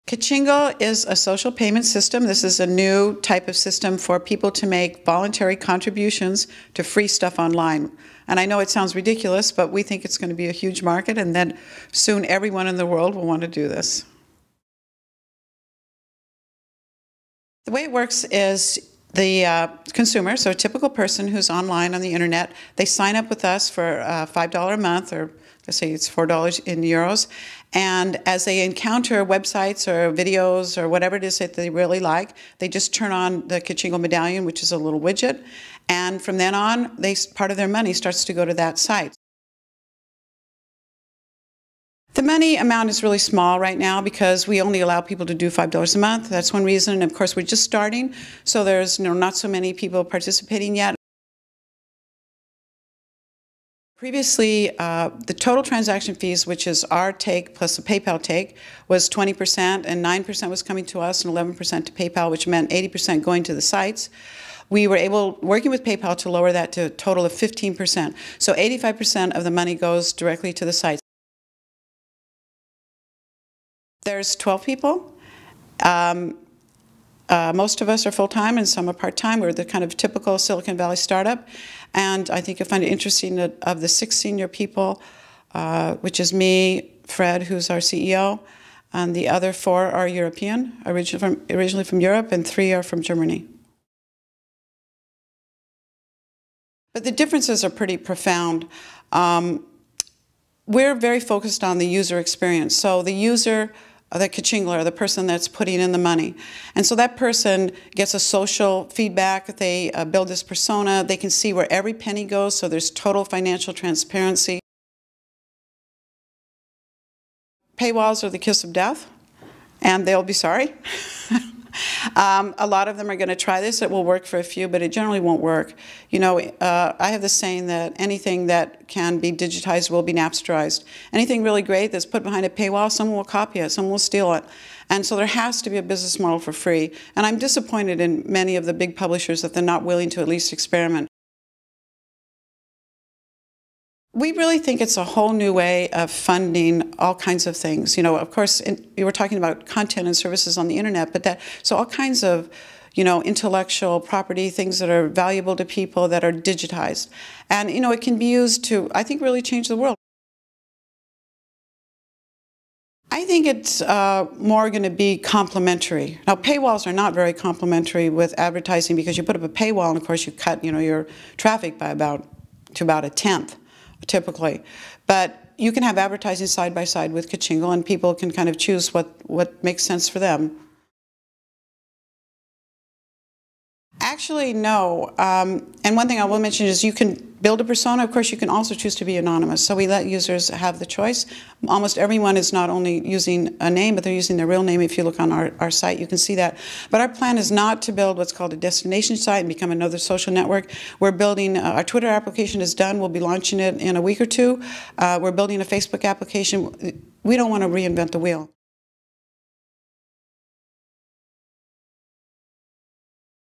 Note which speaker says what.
Speaker 1: Kachingle is a social payment system. This is a new type of system for people to make voluntary contributions to free stuff online. And I know it sounds ridiculous, but we think it's going to be a huge market, and then soon everyone in the world will want to do this. The way it works is the consumer, so a typical person who's online on the internet, they sign up with us for $5 a month, or let's say it's $4 in euros, and as they encounter websites or videos or whatever it is that they really like, they just turn on the Kachingle medallion, which is a little widget, and from then on, part of their money starts to go to that site. The money amount is really small right now because we only allow people to do $5 a month. That's one reason. And of course, we're just starting, so there's not so many people participating yet. Previously, the total transaction fees, which is our take plus the PayPal take, was 20%, and 9% was coming to us and 11% to PayPal, which meant 80% going to the sites. We were able, working with PayPal, to lower that to a total of 15%. So 85% of the money goes directly to the sites. There's 12 people. Most of us are full-time and some are part-time. We're the kind of typical Silicon Valley startup. And I think you'll find it interesting that of the 6 senior people, which is me, Fred, who's our CEO, and the other 4 are European, originally from Europe, and 3 are from Germany. But the differences are pretty profound. We're very focused on the user experience. So the user, the Kachingler, the person that's putting in the money. And so that person gets a social feedback. They build this persona. They can see where every penny goes, so there's total financial transparency. Paywalls are the kiss of death, and they'll be sorry. A lot of them are going to try this. It will work for a few, but it generally won't work. You know, I have the saying that anything that can be digitized will be Napsterized. Anything really great that's put behind a paywall, someone will copy it, someone will steal it. And so there has to be a business model for free. And I'm disappointed in many of the big publishers that they're not willing to at least experiment. We really think it's a whole new way of funding all kinds of things. You know, of course, you were talking about content and services on the internet, but so all kinds of, you know, intellectual property, things that are valuable to people that are digitized. And, you know, it can be used to, I think, really change the world. I think it's more going to be complementary. Now, paywalls are not very complementary with advertising because you put up a paywall and, of course, you cut, you know, your traffic by about a 1/10. Typically. But you can have advertising side by side with Kachingle, and people can kind of choose what makes sense for them. Actually, no. And one thing I will mention is you can build a persona. Of course, you can also choose to be anonymous. So we let users have the choice. Almost everyone is not only using a name, but they're using their real name. If you look on our site, you can see that. But our plan is not to build what's called a destination site and become another social network. We're building, our Twitter application is done. We'll be launching it in a week or 2. We're building a Facebook application. We don't want to reinvent the wheel.